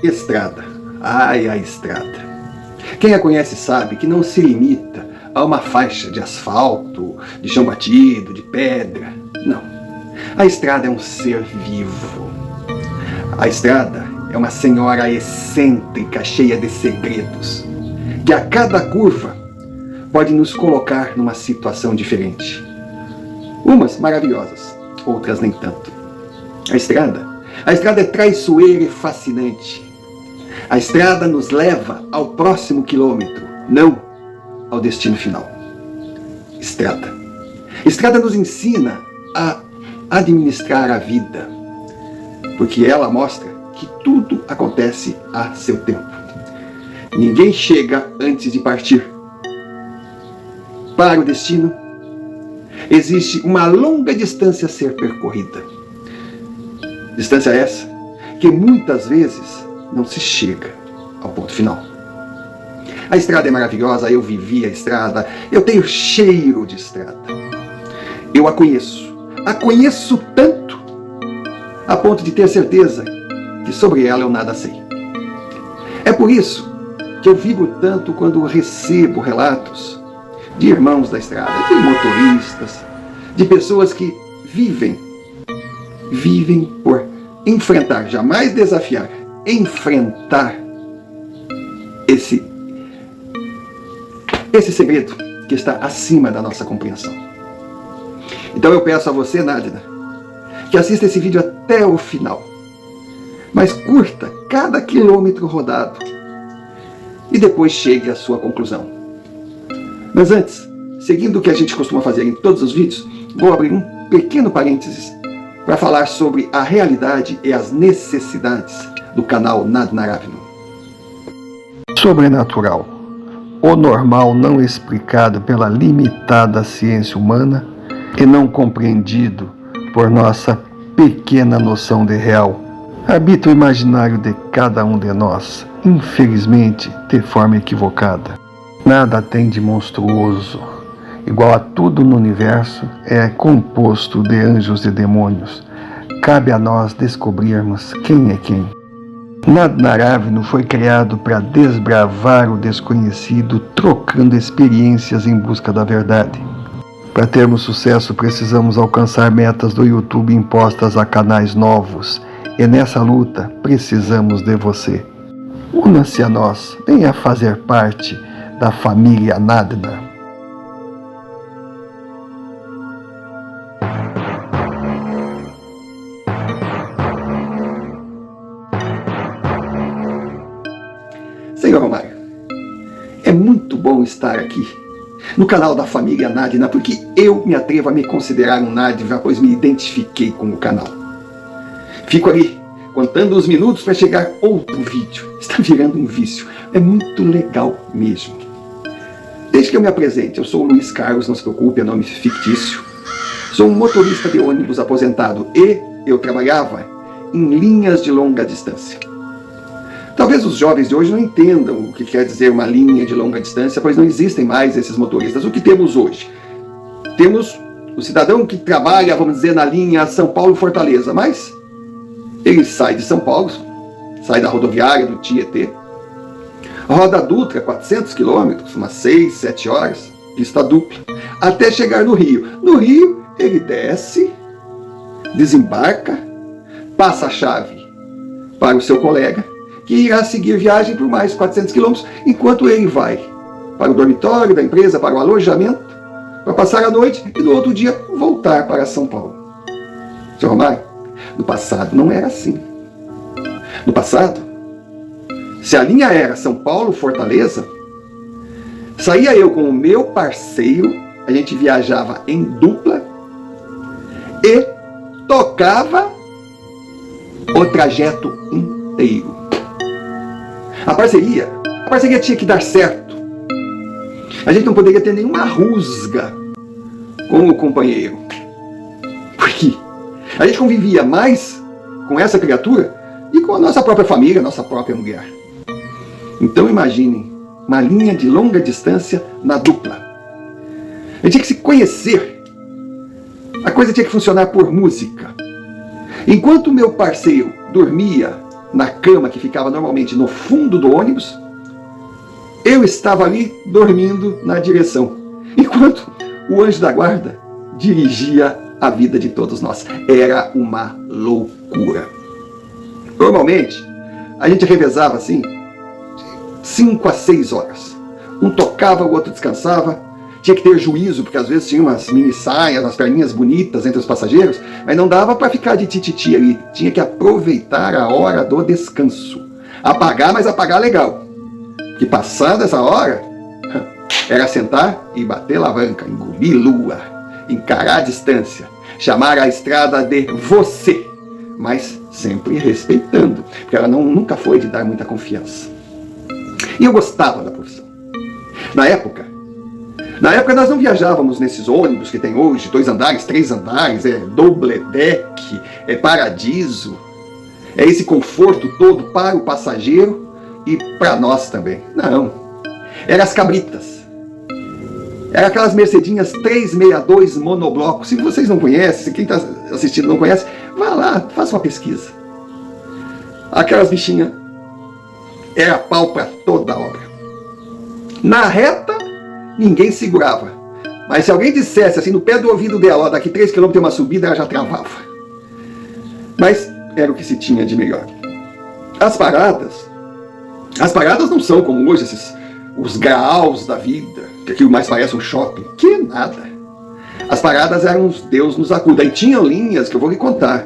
Estrada. Ai, a estrada. Quem a conhece sabe que não se limita a uma faixa de asfalto, de chão batido, de pedra. Não. A estrada é um ser vivo. A estrada é uma senhora excêntrica, cheia de segredos, que a cada curva pode nos colocar numa situação diferente. Umas maravilhosas, outras nem tanto. A estrada é traiçoeira e fascinante. A estrada nos leva ao próximo quilômetro, não ao destino final. Estrada nos ensina a administrar a vida, porque ela mostra que tudo acontece a seu tempo. Ninguém chega antes de partir. Para o destino, existe uma longa distância a ser percorrida. Distância essa que muitas vezes não se chega ao ponto final. A estrada é maravilhosa, eu vivi a estrada, eu tenho cheiro de estrada. Eu a conheço tanto, a ponto de ter certeza que sobre ela eu nada sei. É por isso que eu vibro tanto quando recebo relatos de irmãos da estrada, de motoristas, de pessoas que vivem por enfrentar, jamais desafiar, enfrentar esse segredo que está acima da nossa compreensão. Então eu peço a você, Nádina, que assista esse vídeo até o final, mas curta cada quilômetro rodado e depois chegue à sua conclusão. Mas antes, seguindo o que a gente costuma fazer em todos os vídeos, vou abrir um pequeno parênteses para falar sobre a realidade e as necessidades do canal Nádina Aravino. Sobrenatural, o normal não explicado pela limitada ciência humana e não compreendido por nossa pequena noção de real, habita o imaginário de cada um de nós, infelizmente de forma equivocada. Nada tem de monstruoso, igual a tudo no universo é composto de anjos e demônios. Cabe a nós descobrirmos quem é quem. Nádina Aravino foi criado para desbravar o desconhecido, trocando experiências em busca da verdade. Para termos sucesso, precisamos alcançar metas do YouTube impostas a canais novos. E nessa luta, precisamos de você. Una-se a nós, venha fazer parte da família Nádina. Senhor Romário, é muito bom estar aqui no canal da família Nádina, porque eu me atrevo a me considerar um Nádina, pois me identifiquei com o canal. Fico ali, contando os minutos para chegar outro vídeo. Está virando um vício. É muito legal mesmo. Desde que eu me apresente, eu sou o Luiz Carlos, não se preocupe, é nome fictício. Sou um motorista de ônibus aposentado e eu trabalhava em linhas de longa distância. Talvez os jovens de hoje não entendam o que quer dizer uma linha de longa distância, pois não existem mais esses motoristas. O que temos hoje? Temos o cidadão que trabalha, vamos dizer, na linha São Paulo-Fortaleza, mas ele sai de São Paulo, sai da rodoviária do Tietê, roda a Dutra, 400 quilômetros, umas 6, 7 horas, pista dupla, até chegar no Rio. No Rio, ele desce, desembarca, passa a chave para o seu colega, que irá seguir viagem por mais 400 quilômetros, enquanto ele vai para o dormitório da empresa, para o alojamento, para passar a noite e no outro dia voltar para São Paulo. Sr. Romário, no passado não era assim. No passado, se a linha era São Paulo-Fortaleza, saía eu com o meu parceiro, a gente viajava em dupla e tocava o trajeto inteiro. A parceria tinha que dar certo. A gente não poderia ter nenhuma rusga com o companheiro. Por quê? A gente convivia mais com essa criatura e com a nossa própria família, nossa própria mulher. Então imaginem, uma linha de longa distância na dupla. A gente tinha que se conhecer. A coisa tinha que funcionar por música. Enquanto o meu parceiro dormia na cama que ficava normalmente no fundo do ônibus, eu estava ali dormindo na direção, enquanto o anjo da guarda dirigia a vida de todos nós. Era uma loucura. Normalmente, a gente revezava assim, 5 a 6 horas. Um tocava, o outro descansava. Tinha que ter juízo, porque às vezes tinha umas mini saias, umas perninhas bonitas entre os passageiros, mas não dava para ficar de tititi ali. Tinha que aproveitar a hora do descanso. Apagar, mas apagar legal. Que passada essa hora, era sentar e bater alavanca, engolir lua, encarar a distância, chamar a estrada de você, mas sempre respeitando, porque ela nunca foi de dar muita confiança. E eu gostava da profissão. Na época nós não viajávamos nesses ônibus que tem hoje, 2 andares, 3 andares, double deck, paradiso. É esse conforto todo para o passageiro e para nós também. Não. Eram as cabritas. Eram aquelas Mercedinhas 362 monobloco. Se vocês não conhecem, se quem está assistindo não conhece, vá lá, faça uma pesquisa. Aquelas bichinhas era pau para toda obra. Na reta, ninguém segurava. Mas se alguém dissesse assim no pé do ouvido dela, ó, daqui 3 km tem uma subida, ela já travava. Mas era o que se tinha de melhor. As paradas não são como hoje os graus da vida, que aquilo mais parece um shopping. Que nada. As paradas eram uns Deus nos acuda. E tinham linhas que eu vou lhe contar,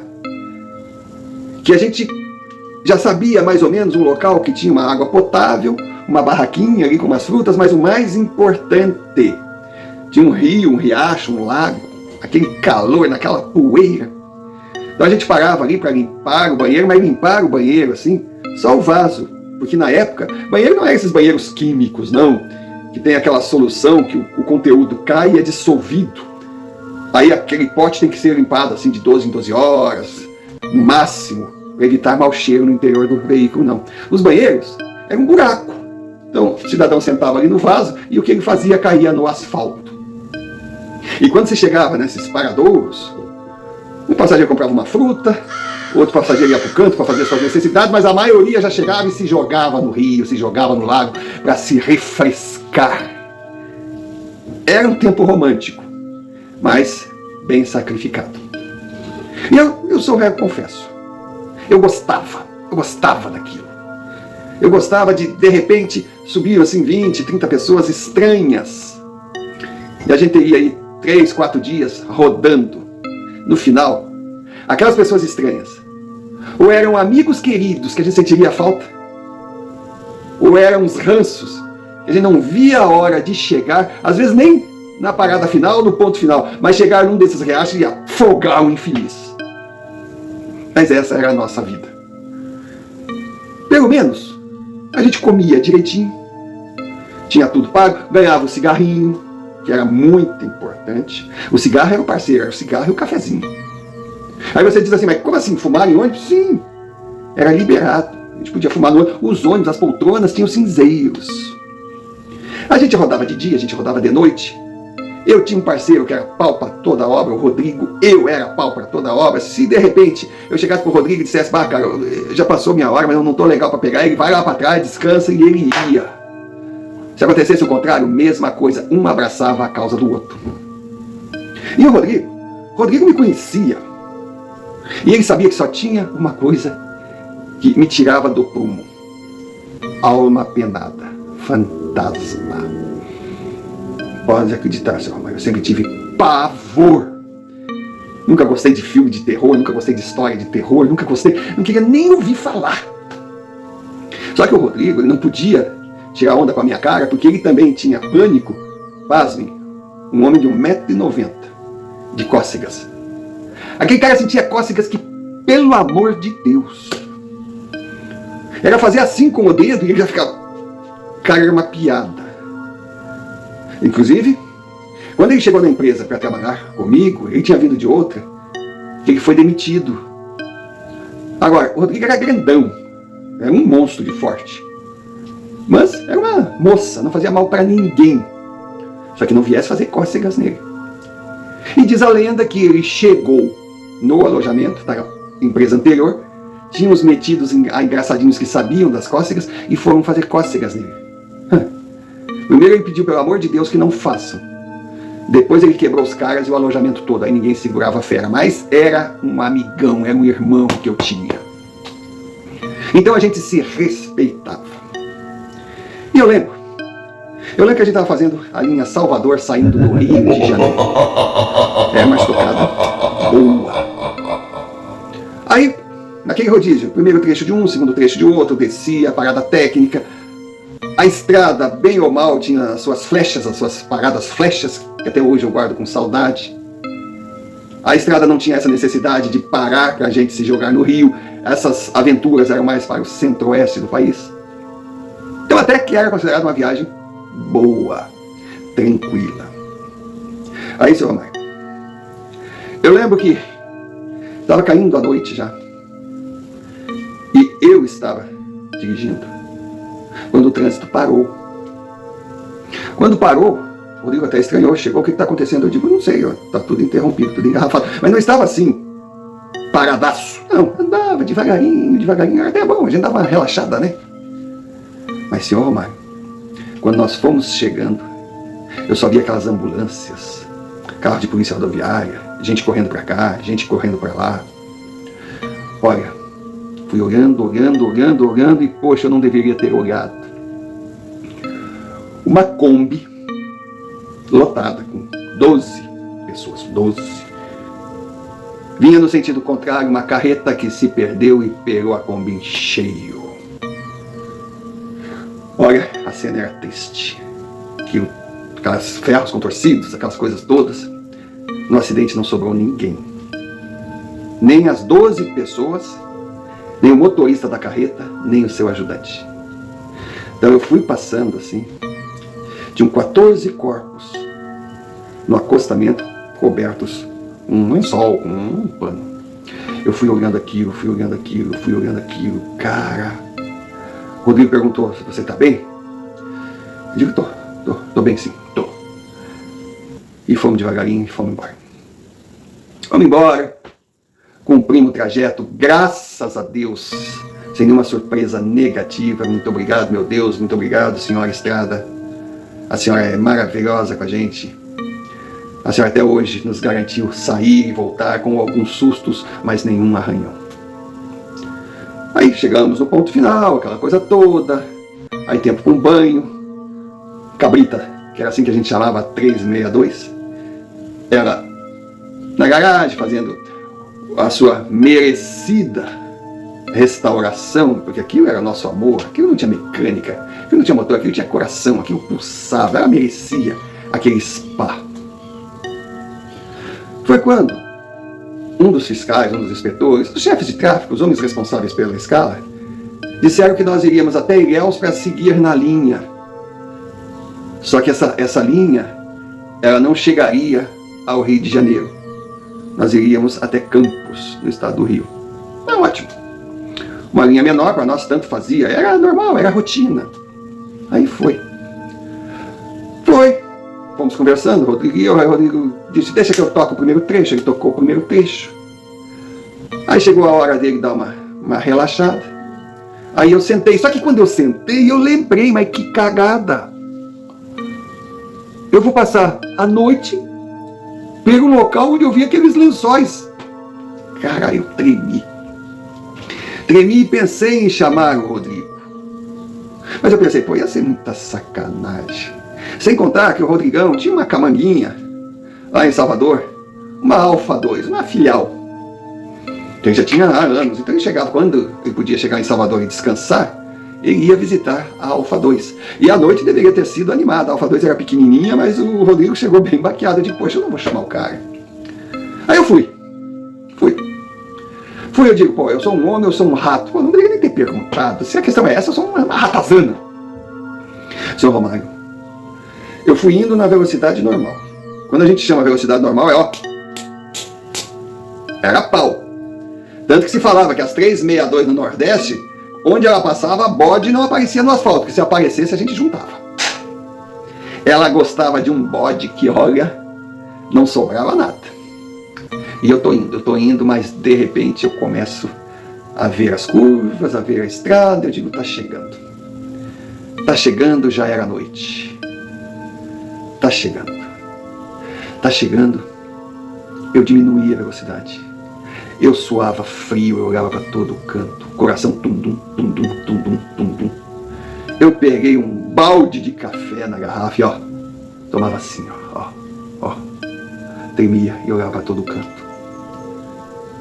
que a gente já sabia mais ou menos um local que tinha uma água potável, uma barraquinha ali com umas frutas, mas o mais importante, tinha um rio, um riacho, um lago, aquele calor, naquela poeira. Então a gente parava ali para limpar o banheiro, mas limpar o banheiro assim, só o vaso. Porque na época, banheiro não é esses banheiros químicos, não, que tem aquela solução que o conteúdo cai e é dissolvido. Aí aquele pote tem que ser limpado assim de 12 em 12 horas, no máximo, para evitar mau cheiro no interior do veículo, não. Os banheiros eram um buraco. Então o cidadão sentava ali no vaso e o que ele fazia caía no asfalto. E quando você chegava nesses paradouros, um passageiro comprava uma fruta, outro passageiro ia para o canto para fazer suas necessidades, mas a maioria já chegava e se jogava no rio, se jogava no lago para se refrescar. Era um tempo romântico, mas bem sacrificado. E eu sou réu, confesso. Eu gostava daquilo. Eu gostava de repente, subir assim 20, 30 pessoas estranhas. E a gente teria aí 3, 4 dias rodando. No final, aquelas pessoas estranhas, ou eram amigos queridos que a gente sentiria falta, ou eram uns ranços que a gente não via a hora de chegar, às vezes nem na parada final, no ponto final, mas chegar num desses riachos e afogar o infeliz. Mas essa era a nossa vida. Pelo menos, a gente comia direitinho, tinha tudo pago, ganhava o cigarrinho, que era muito importante. O cigarro era o parceiro, era o cigarro e o cafezinho. Aí você diz assim, mas como assim, fumar em ônibus? Sim, era liberado. A gente podia fumar no ônibus. Os ônibus, as poltronas tinham cinzeiros. A gente rodava de dia, a gente rodava de noite. Eu tinha um parceiro que era pau para toda a obra, o Rodrigo. Eu era pau para toda a obra. Se de repente eu chegasse pro Rodrigo e dissesse, bah, cara, já passou minha hora, mas eu não tô legal para pegar, ele vai lá para trás, descansa, e ele ia. Se acontecesse o contrário, mesma coisa, um abraçava a causa do outro. E o Rodrigo me conhecia. E ele sabia que só tinha uma coisa que me tirava do prumo. Alma penada, fantasma. Pode acreditar, senhor, mas eu sempre tive pavor. Nunca gostei de filme de terror, nunca gostei de história de terror, não queria nem ouvir falar. Só que o Rodrigo, ele não podia tirar onda com a minha cara, porque ele também tinha pânico, pasmem, um homem de 1,90 m, de cócegas. Aquele cara sentia cócegas que, pelo amor de Deus, era fazer assim com o dedo e ele já ficava, cara, era uma piada. Inclusive, quando ele chegou na empresa para trabalhar comigo, ele tinha vindo de outra, ele foi demitido. Agora, o Rodrigo era grandão, era um monstro de forte. Mas era uma moça, não fazia mal para ninguém. Só que não viesse fazer cócegas nele. E diz a lenda que ele chegou no alojamento da empresa anterior, tinham os metidos engraçadinhos que sabiam das cócegas e foram fazer cócegas nele. Primeiro ele pediu, pelo amor de Deus, que não façam. Depois ele quebrou os caras e o alojamento todo. Aí ninguém segurava a fera. Mas era um amigão, era um irmão que eu tinha. Então a gente se respeitava. E eu lembro que a gente estava fazendo a linha Salvador saindo do Rio de Janeiro. Uma estocada boa. Aí, naquele rodízio, primeiro trecho de um, segundo trecho de outro, descia, parada técnica. A estrada, bem ou mal, tinha as suas flechas, as suas paradas flechas, que até hoje eu guardo com saudade. A estrada não tinha essa necessidade de parar para a gente se jogar no rio. Essas aventuras eram mais para o centro-oeste do país. Então até que era considerada uma viagem boa, tranquila. Aí, seu Romário, eu lembro que estava caindo a noite já. E eu estava dirigindo quando o trânsito parou. Quando parou, o Rodrigo até estranhou, chegou, o que está acontecendo? Eu digo, não sei, está tudo interrompido, tudo engarrafado. Mas não estava assim, paradaço. Não, andava devagarinho, era até bom, a gente dava uma relaxada, né? Mas, senhor Romário, quando nós fomos chegando, eu só via aquelas ambulâncias, carro de polícia rodoviária, gente correndo para cá, gente correndo para lá. Olha, fui olhando e, poxa, eu não deveria ter olhado. Uma Kombi lotada com 12 pessoas, 12. Vinha no sentido contrário, uma carreta que se perdeu e pegou a Kombi em cheio. Olha, a cena era triste. Aquelas ferros contorcidos, aquelas coisas todas. No acidente não sobrou ninguém. Nem as 12 pessoas, nem o motorista da carreta, nem o seu ajudante. Então eu fui passando assim, tinham 14 corpos no acostamento, cobertos com um lençol, com um pano. Eu fui olhando aquilo, cara. O Rodrigo perguntou, você tá bem? Eu digo, tô bem sim, tô. E fomos devagarinho e fomos embora. Vamos embora. Cumprimos o trajeto, graças a Deus, sem nenhuma surpresa negativa. Muito obrigado, meu Deus, muito obrigado, senhora Estrada. A senhora é maravilhosa com a gente. A senhora até hoje nos garantiu sair e voltar com alguns sustos, mas nenhum arranhão. Aí chegamos no ponto final, aquela coisa toda. Aí tempo com banho. Cabrita, que era assim que a gente chamava 362, ela na garagem fazendo a sua merecida restauração, porque aquilo era nosso amor, aquilo não tinha mecânica, aquilo não tinha motor, aquilo tinha coração, aquilo pulsava, ela merecia aquele spa. Foi quando um dos fiscais, um dos inspetores, os chefes de tráfego, os homens responsáveis pela escala, disseram que nós iríamos até Ilhéus para seguir na linha. Só que essa linha, ela não chegaria ao Rio de Janeiro. Nós iríamos até Campos, no estado do Rio. Ótimo. Uma linha menor para nós tanto fazia, era normal, era rotina. Aí foi. Fomos conversando, Rodrigo e eu. Aí o Rodrigo disse, deixa que eu toco o primeiro trecho. Ele tocou o primeiro trecho. Aí chegou a hora dele dar uma relaxada. Aí eu sentei, só que quando eu sentei, eu lembrei, mas que cagada. Eu vou passar a noite pelo local onde eu vi aqueles lençóis. Cara, eu tremi. Tremi e pensei em chamar o Rodrigo. Mas eu pensei, ia ser muita sacanagem. Sem contar que o Rodrigão tinha uma camanguinha lá em Salvador, uma Alfa 2, uma filial. Então ele já tinha anos, então ele chegava, quando ele podia chegar em Salvador e descansar, ele ia visitar a Alfa 2. E a noite deveria ter sido animada. A Alfa 2 era pequenininha, mas o Rodrigo chegou bem baqueado. Eu digo, poxa, eu não vou chamar o cara. Aí eu fui, eu digo, eu sou um homem, eu sou um rato. Não deveria nem ter perguntado. Se a questão é essa, eu sou uma ratazana. Senhor Romário, eu fui indo na velocidade normal. Quando a gente chama velocidade normal, era pau. Tanto que se falava que as 362 no Nordeste, onde ela passava, bode não aparecia no asfalto, porque se aparecesse a gente juntava. Ela gostava de um bode que, olha, não sobrava nada. E eu tô indo, mas de repente eu começo a ver as curvas, a ver a estrada. Eu digo, tá chegando. Tá chegando, já era noite. Tá chegando. Tá chegando. Eu diminuí a velocidade. Eu suava frio, eu olhava para todo canto. Coração tum-dum, tum-dum, tum-dum, tum-dum. Eu peguei um balde de café na garrafa e ó, tomava assim, ó. Tremia e olhava para todo canto.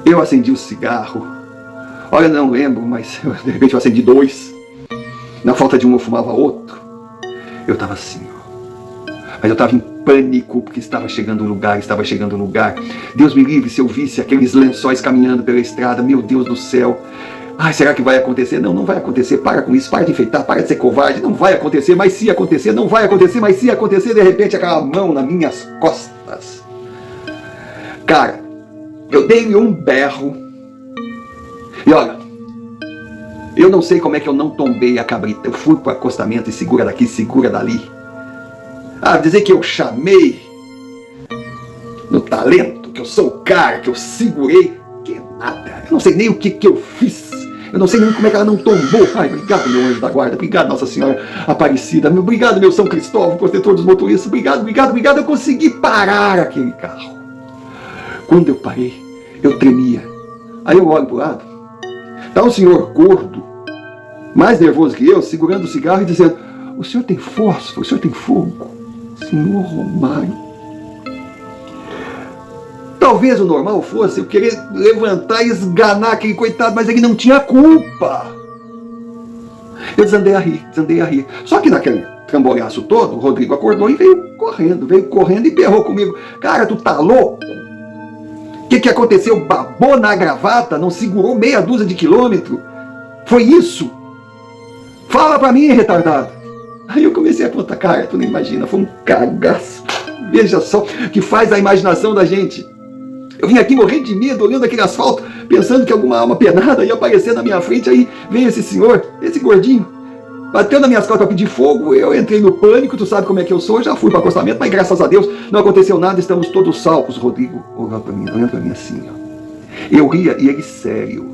Eu acendi o cigarro. Olha, não lembro, mas de repente eu acendi 2. Na falta de um eu fumava outro. Eu estava assim, ó. Mas eu estava em pânico, porque estava chegando o lugar. Deus me livre se eu visse aqueles lençóis caminhando pela estrada. Meu Deus do céu. Ai, será que vai acontecer? Não, não vai acontecer. Para com isso, para de enfeitar, para de ser covarde. Não vai acontecer, mas se acontecer. Não vai acontecer, mas se acontecer. De repente, aquela mão nas minhas costas. Cara, eu dei um berro. E olha, eu não sei como é que eu não tombei a cabrita. Eu fui para o acostamento e segura daqui, segura dali. Dizer que eu chamei no talento, que eu sou o cara, que eu segurei. Que nada. Eu não sei nem o que eu fiz. Eu não sei nem como é que ela não tombou. Ai, obrigado, meu anjo da guarda. Obrigado, Nossa Senhora Aparecida. Obrigado, meu São Cristóvão, protetor dos motoristas. Obrigado. Eu consegui parar aquele carro. Quando eu parei, eu tremia. Aí eu olho para o lado. Está um senhor gordo, mais nervoso que eu, segurando o cigarro e dizendo: o senhor tem fósforo, o senhor tem fogo? Senhor Romário. Talvez o normal fosse eu querer levantar e esganar aquele coitado, mas ele não tinha culpa. Eu desandei a rir. Só que naquele trambolhaço todo, o Rodrigo acordou e veio correndo e berrou comigo: cara, tu tá louco? O que aconteceu? Babou na gravata? Não segurou meia dúzia de quilômetro? Foi isso? Fala pra mim, retardado. Aí eu comecei a apontar, cara, tu não imagina, foi um cagaço. Veja só o que faz a imaginação da gente. Eu vim aqui morrendo de medo, olhando aquele asfalto, pensando que alguma alma penada ia aparecer na minha frente. Aí veio esse senhor, esse gordinho, bateu nas minhas costas para pedir fogo. Eu entrei no pânico, tu sabe como é que eu sou. Já fui para o acostamento, mas graças a Deus não aconteceu nada, estamos todos salvos. Rodrigo olhando para mim assim, ó. Eu ria e ele sério.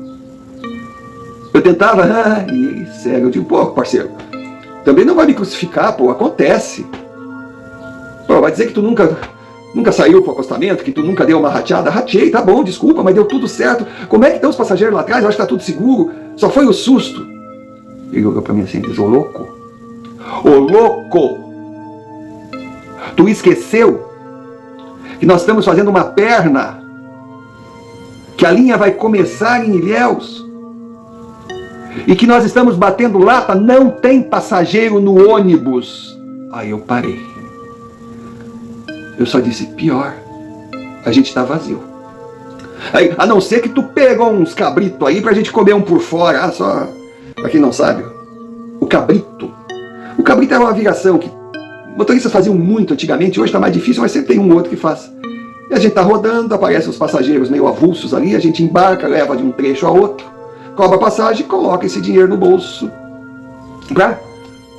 Eu tentava, e ele sério. Eu digo, pô, parceiro, também não vai me crucificar, pô, acontece. Pô, vai dizer que tu nunca saiu pro acostamento, que tu nunca deu uma rateada? Ratei, tá bom, desculpa, mas deu tudo certo. Como é que estão os passageiros lá atrás? Eu acho que tá tudo seguro. Só foi o susto. Ele olhou pra mim assim e diz: ô louco, tu esqueceu que nós estamos fazendo uma perna, que a linha vai começar em Ilhéus, e que nós estamos batendo lata, não tem passageiro no ônibus. Aí eu parei. Eu só disse: pior, a gente tá vazio. Aí, a não ser que tu pegou uns cabritos aí pra gente comer um por fora. Só pra quem não sabe, o cabrito era uma viração que motoristas faziam muito antigamente. Hoje tá mais difícil, mas sempre tem um outro que faz. E a gente tá rodando, aparecem os passageiros meio avulsos ali, a gente embarca, leva de um trecho a outro, cobra a passagem e coloca esse dinheiro no bolso pra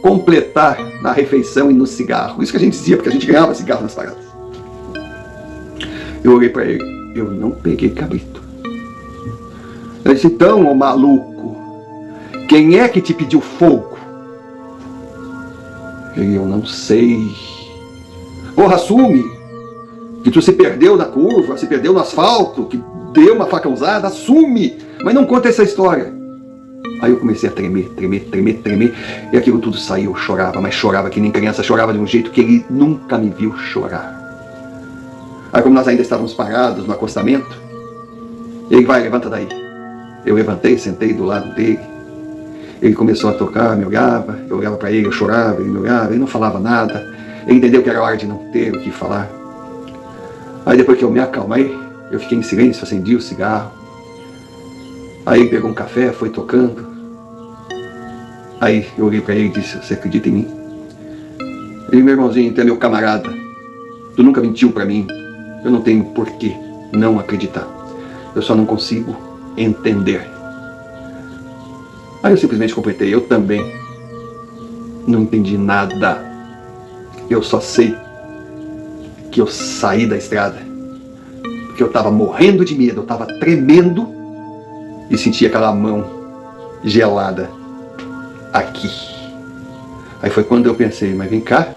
completar na refeição e no cigarro. Isso que a gente dizia, porque a gente ganhava cigarro nas paradas. Eu olhei para ele: eu não peguei cabrito. Eu disse: então, ô maluco, quem é que te pediu fogo? Ele: eu não sei. Porra, assume que tu se perdeu na curva, se perdeu no asfalto, que deu uma facãozada, assume, mas não conta essa história. Aí eu comecei a tremer, e aquilo tudo saiu. Eu chorava, mas chorava que nem criança, chorava de um jeito que ele nunca me viu chorar. Aí, como nós ainda estávamos parados no acostamento, ele: vai, levanta daí. Eu levantei, sentei do lado dele. Ele começou a tocar, me olhava, eu olhava para ele, eu chorava, ele me olhava, ele não falava nada. Ele entendeu que era hora de não ter o que falar. Aí depois que eu me acalmei, eu fiquei em silêncio, acendi o cigarro. Aí ele pegou um café, foi tocando. Aí eu olhei para ele e disse: você acredita em mim? Ele: meu irmãozinho, tu é meu camarada. Tu nunca mentiu para mim. Eu não tenho por que não acreditar. Eu só não consigo entender. Aí eu simplesmente completei: eu também não entendi nada. Eu só sei que eu saí da estrada porque eu estava morrendo de medo, eu estava tremendo e senti aquela mão gelada aqui. Aí foi quando eu pensei, mas vem cá,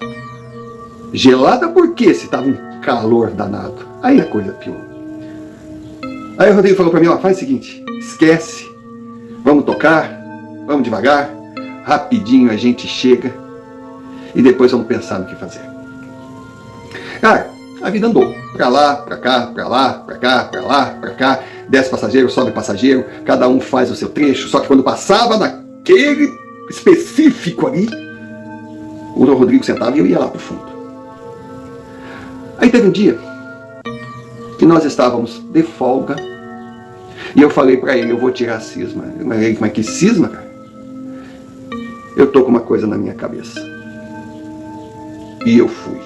gelada por quê se estava um calor danado? Aí a coisa piorou. Aí o Rodrigo falou para mim, ó, faz o seguinte, esquece, vamos tocar, vamos devagar, rapidinho a gente chega e depois vamos pensar no que fazer. Cara, a vida andou, pra lá, pra cá, pra lá, pra cá, pra lá, pra cá, desce passageiro, sobe passageiro, cada um faz o seu trecho, só que quando passava naquele específico ali, o Rodrigo sentava e eu ia lá pro fundo. Aí teve um dia que nós estávamos de folga e eu falei pra ele, eu vou tirar a cisma. Mas que cisma, cara? Eu tô com uma coisa na minha cabeça. E eu fui.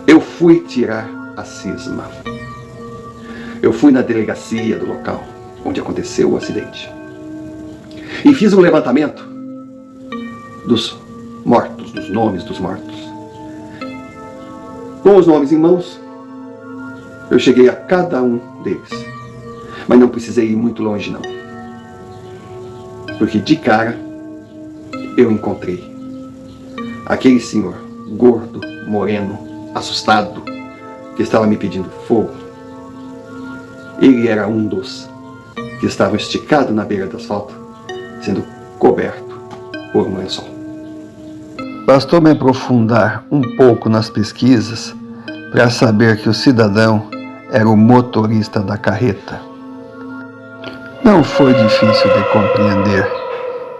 Eu fui tirar a cisma. Eu fui na delegacia do local onde aconteceu o acidente. E fiz um levantamento dos mortos, dos nomes dos mortos. Com os nomes em mãos, eu cheguei a cada um deles. Mas não precisei ir muito longe, não. Porque de cara, eu encontrei aquele senhor gordo, moreno, assustado, que estava me pedindo fogo. Ele era um dos que estavam esticados na beira do asfalto, sendo coberto por um lençol. Bastou me aprofundar um pouco nas pesquisas para saber que o cidadão era o motorista da carreta. Não foi difícil de compreender.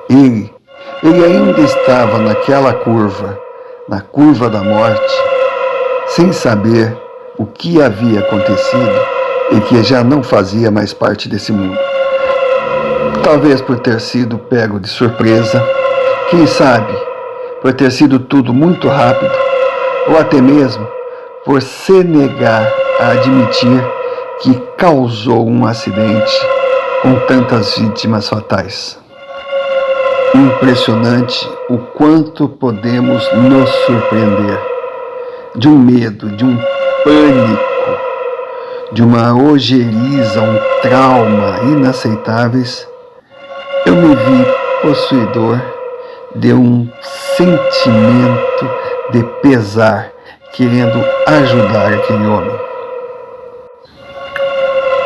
Ele ainda estava naquela curva, na curva da morte, sem saber o que havia acontecido e que já não fazia mais parte desse mundo. Talvez por ter sido pego de surpresa, quem sabe, por ter sido tudo muito rápido, ou até mesmo por se negar a admitir que causou um acidente com tantas vítimas fatais. Impressionante o quanto podemos nos surpreender de um medo, de um pânico, de uma ojeriza, um trauma inaceitáveis. Eu me vi possuidor de um sentimento de pesar, querendo ajudar aquele homem.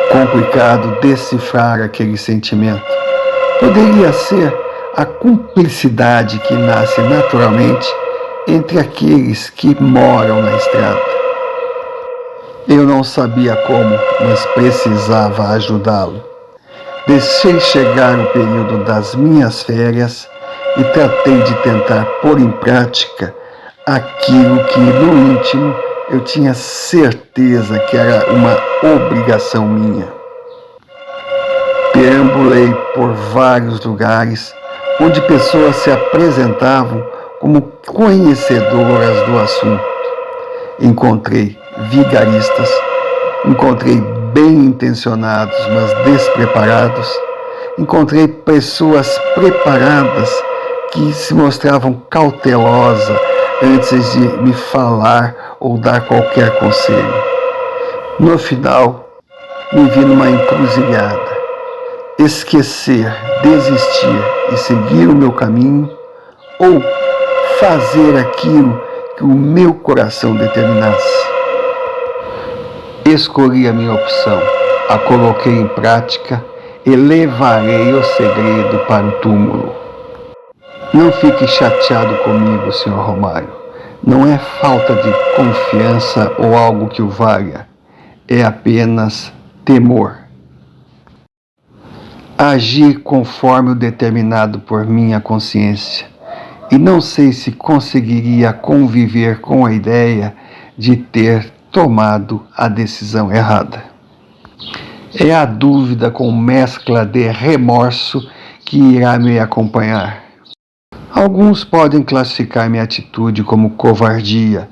Complicado decifrar aquele sentimento. Poderia ser a cumplicidade que nasce naturalmente entre aqueles que moram na estrada. Eu não sabia como, mas precisava ajudá-lo. Deixei chegar o período das minhas férias e tratei de tentar pôr em prática aquilo que no íntimo eu tinha certeza que era uma obrigação minha. Perambulei por vários lugares onde pessoas se apresentavam como conhecedoras do assunto. Encontrei vigaristas, encontrei bem intencionados, mas despreparados, encontrei pessoas preparadas que se mostravam cautelosas antes de me falar ou dar qualquer conselho. No final, me vi numa encruzilhada. Esquecer, desistir e seguir o meu caminho, ou fazer aquilo que o meu coração determinasse. Escolhi a minha opção, a coloquei em prática e levarei o segredo para o túmulo. Não fique chateado comigo, Sr. Romário. Não é falta de confiança ou algo que o valha. É apenas temor. Agir conforme o determinado por minha consciência. E não sei se conseguiria conviver com a ideia de ter tomado a decisão errada. É a dúvida com mescla de remorso que irá me acompanhar. Alguns podem classificar minha atitude como covardia.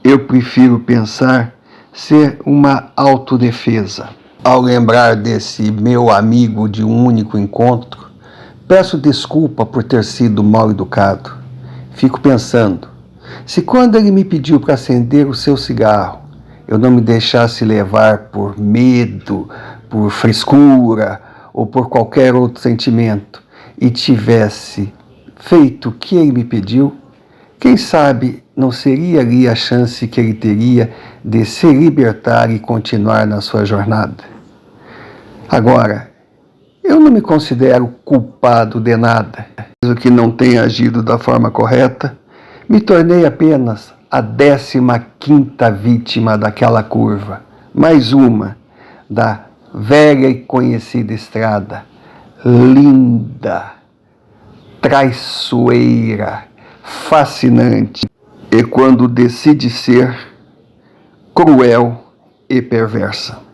Eu prefiro pensar ser uma autodefesa. Ao lembrar desse meu amigo de um único encontro, peço desculpa por ter sido mal educado. Fico pensando, se quando ele me pediu para acender o seu cigarro, eu não me deixasse levar por medo, por frescura ou por qualquer outro sentimento e tivesse feito o que ele me pediu, quem sabe não seria ali a chance que ele teria de se libertar e continuar na sua jornada. Agora, eu não me considero culpado de nada. Mesmo que não tenha agido da forma correta, me tornei apenas a 15ª vítima daquela curva. Mais uma da velha e conhecida estrada. Linda, traiçoeira, fascinante. E quando decide ser cruel e perversa.